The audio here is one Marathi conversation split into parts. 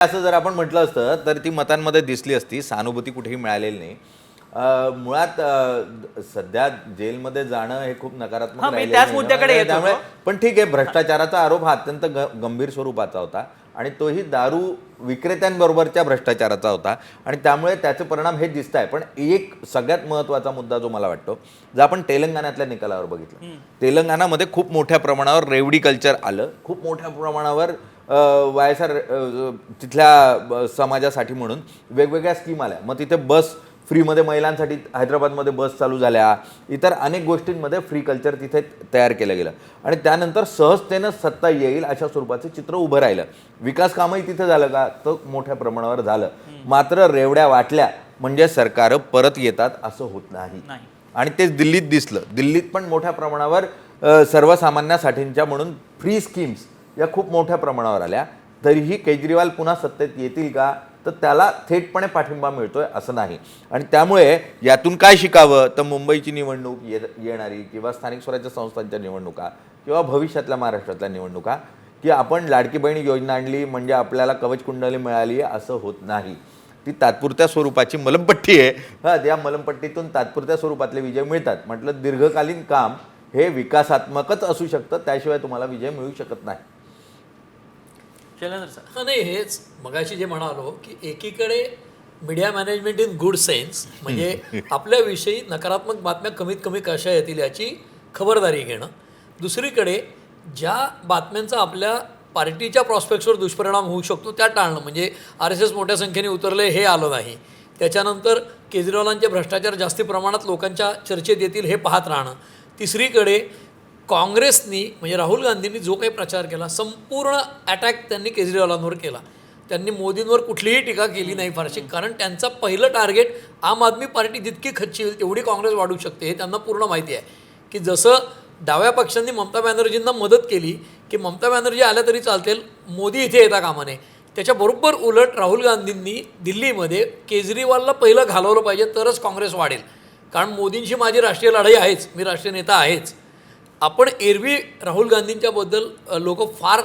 असं जर आपण म्हटलं असतं तर ती मतांमध्ये दिसली असती, सहानुभूती कुठेही मिळालेली नाही. मुळात सध्या जेलमध्ये जाणं हे खूप नकारात्मक हां, मी राहिलेलं त्याच नाही. मुद्द्याकडे येत त्यामुळे होतो. पण ठीक आहे, भ्रष्टाचाराचा आरोप हा अत्यंत गंभीर स्वरूपाचा होता आणि तोही दारू विक्रेत्यांबरोबरच्या भ्रष्टाचाराचा होता आणि त्यामुळे त्याचे परिणाम हे दिसत आहे. पण एक सगळ्यात महत्त्वाचा मुद्दा जो मला वाटतो, जर आपण तेलंगणातल्या निकालावर बघितलं, तेलंगणामध्ये खूप मोठ्या प्रमाणावर रेवडी कल्चर आलं, खूप मोठ्या प्रमाणावर वायएसआर तिथल्या समाजासाठी म्हणून वेगवेगळ्या स्कीम आल्या. मग तिथे बस फ्रीमध्ये महिलांसाठी हैदराबादमध्ये बस चालू झाल्या, इतर अनेक गोष्टींमध्ये फ्री कल्चर तिथे तयार केलं गेलं आणि त्यानंतर सहजतेनं सत्ता येईल अशा स्वरूपाचं चित्र उभं राहिलं. विकास कामही तिथे झालं का? तर मोठ्या प्रमाणावर झालं. मात्र रेवड्या वाटल्या म्हणजे सरकारं परत येतात असं होत नाही आणि तेच दिल्लीत दिसलं. दिल्लीत पण मोठ्या प्रमाणावर सर्वसामान्यांसाठीच्या म्हणून फ्री स्कीम्स या खूप मोठ्या प्रमाणावर आल्या. तरीही केजरीवाल पुन्हा सत्तेत येतील का? तर त्याला थेटपणे पाठिंबा मिळतोय असं नाही आणि त्यामुळे यातून काय शिकावं? तर मुंबईची निवडणूक येणारी किंवा स्थानिक स्वराज्य संस्थांच्या निवडणुका किंवा भविष्यातल्या महाराष्ट्रातल्या निवडणुका, की आपण लाडकी बहीण योजना आणली म्हणजे आपल्याला कवच कुंडली मिळाली असं होत नाही. ती तात्पुरत्या स्वरूपाची मलमपट्टी आहे. हां, त्या मलमपट्टीतून तात्पुरत्या स्वरूपातले विजय मिळतात. म्हटलं दीर्घकालीन काम हे विकासात्मकच असू शकतं, त्याशिवाय तुम्हाला विजय मिळू शकत नाही. शैलेंद्र सर, नाही, हेच मगाशी जे म्हणालो की एकीकडे media management in good sense म्हणजे आपल्याविषयी नकारात्मक बातम्या कमीत कमी कशा येतील याची खबरदारी घेणं, दुसरीकडे ज्या बातम्यांचा आपल्या पार्टीच्या प्रॉस्पेक्ट्सवर दुष्परिणाम होऊ शकतो त्या टाळणं, म्हणजे RSS मोठ्या संख्येने उतरले हे आलं नाही, त्याच्यानंतर केजरीवालांचे भ्रष्टाचार जास्ती प्रमाणात लोकांच्या चर्चेत येतील हे पाहत राहणं, तिसरीकडे काँग्रेसनी म्हणजे राहुल गांधींनी जो काही प्रचार केला संपूर्ण अटॅक त्यांनी केजरीवालांवर केला. त्यांनी मोदींवर कुठलीही टीका केली नाही फारशी, कारण त्यांचं पहिलं टार्गेट आम आदमी पार्टी जितकी खच्ची होईल तेवढी काँग्रेस वाढू शकते हे त्यांना पूर्ण माहिती आहे. की जसं डाव्या पक्षांनी ममता बॅनर्जींना मदत केली की ममता बॅनर्जी आल्या तरी चालतील, मोदी इथे येता कामा नये, त्याच्याबरोबर उलट राहुल गांधींनी दिल्लीमध्ये केजरीवालला पहिलं घालवलं पाहिजे तरच काँग्रेस वाढेल. कारण मोदींशी माझी राष्ट्रीय लढाई आहेच, मी राष्ट्रीय नेता आहेच. आपण एरवी राहुल गांधींच्याबद्दल लोक फार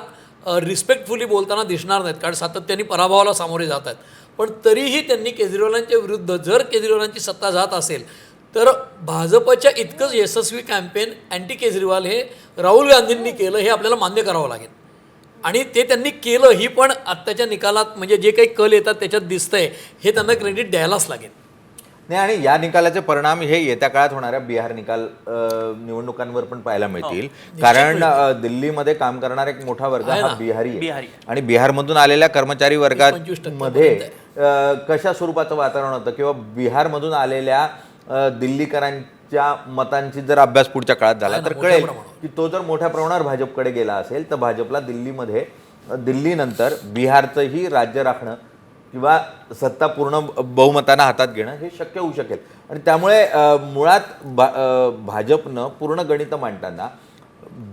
रिस्पेक्टफुली बोलताना दिसणार नाहीत, कारण सातत्याने पराभवाला सामोरे जात आहेत. पण तरीही त्यांनी केजरीवालांच्या विरुद्ध जर केजरीवालांची सत्ता जात असेल तर भाजपच्या इतकंच यशस्वी कॅम्पेन अँटी केजरीवाल हे राहुल गांधींनी केलं हे आपल्याला मान्य करावं लागेल आणि ते त्यांनी केलं ही पण आत्ताच्या निकालात म्हणजे जे काही कल येतात त्याच्यात दिसतंय हे त्यांना क्रेडिट द्यायलाच लागेल. नाही, आणि या निकालाचे परिणाम हे येत्या काळात होणाऱ्या बिहार निवडणुकांवर पण पाहायला मिळतील. कारण दिल्लीमध्ये काम करणारा एक मोठा वर्ग हा बिहारी आहे आणि बिहारमधून आलेल्या कर्मचारी वर्गामध्ये कशा स्वरूपाचं वातावरण होतं किंवा बिहारमधून आलेल्या दिल्लीकरांच्या मतांची जर अभ्यास पुढच्या काळात झाला तर कळेल की तो जर मोठ्या प्रमाणावर भाजपकडे गेला असेल तर भाजपला दिल्लीनंतर बिहारचंही राज्य राखणं किंवा सत्ता पूर्ण बहुमतानं हातात घेणं हे शक्य होऊ शकेल. आणि त्यामुळे मुळात भाजपनं पूर्ण गणितं मांडताना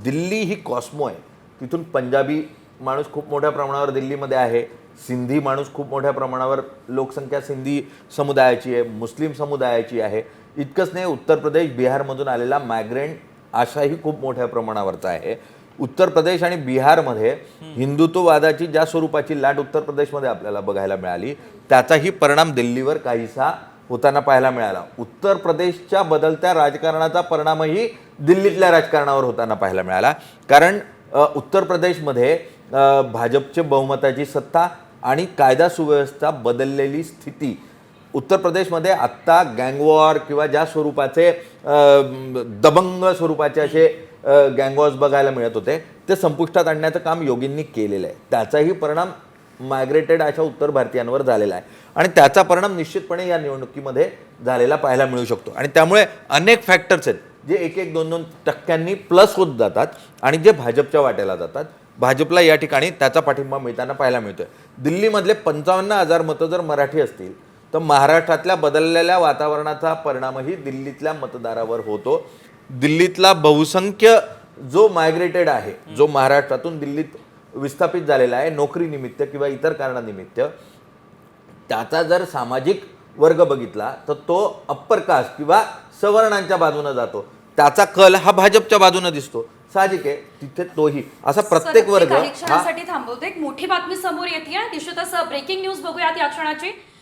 दिल्ली ही कॉस्मो आहे. तिथून पंजाबी माणूस खूप मोठ्या प्रमाणावर दिल्लीमध्ये आहे, सिंधी माणूस खूप मोठ्या प्रमाणावर लोकसंख्या सिंधी समुदायाची आहे, मुस्लिम समुदायाची आहे. इतकंच नाही, उत्तर प्रदेश बिहारमधून आलेला मायग्रेंट आशाही खूप मोठ्या प्रमाणावरचा आहे. उत्तर प्रदेश आणि बिहारमध्ये हिंदुत्ववादाची ज्या स्वरूपाची लाट उत्तर प्रदेशमध्ये आपल्याला बघायला मिळाली त्याचाही परिणाम दिल्लीवर काहीसा होताना पाहायला मिळाला. उत्तर प्रदेशच्या बदलत्या राजकारणाचा परिणामही दिल्लीतल्या राजकारणावर होताना पाहायला मिळाला. कारण उत्तर प्रदेशमध्ये भाजपचे बहुमताची सत्ता आणि कायदा सुव्यवस्था बदललेली स्थिती, उत्तर प्रदेशमध्ये आत्ता गँगवॉर किंवा ज्या स्वरूपाचे दबंग स्वरूपाचे असे गँगवॉर्स बघायला मिळत होते ते संपुष्टात आणण्याचं काम योगींनी केलेलं आहे. त्याचाही परिणाम मायग्रेटेड अशा उत्तर भारतीयांवर झालेला आहे आणि त्याचा परिणाम निश्चितपणे या निवडणुकीमध्ये झालेला पाहायला मिळू शकतो. आणि त्यामुळे अनेक फॅक्टर्स आहेत जे 1-2% प्लस होत जातात आणि जे भाजपच्या वाट्याला जातात. भाजपला या ठिकाणी त्याचा पाठिंबा मिळताना पाहायला मिळतोय. दिल्लीमधले 55,000 मतं जर मराठी असतील तर महाराष्ट्रातल्या बदललेल्या वातावरणाचा परिणामही दिल्लीतल्या मतदारावर होतो. दिल्लीतला बहुसंख्य जो मायग्रेटेड आहे, जो महाराष्ट्रातून दिल्लीत विस्थापित झालेला आहे नोकरीनिमित्त किंवा इतर कारणानिमित्त, त्याचा जर सामाजिक वर्ग बघितला तर तो अप्पर कास्ट किंवा सवर्णांच्या बाजूने जातो. त्याचा कल हा भाजपच्या बाजूने दिसतो. साहजिक आहे तिथे तोही असा प्रत्येक वर्ग काही क्षणासाठी थांबवतो. एक मोठी बातमी समोर येते. निश्चितच ब्रेकिंग न्यूज बघूयात या क्षणाची.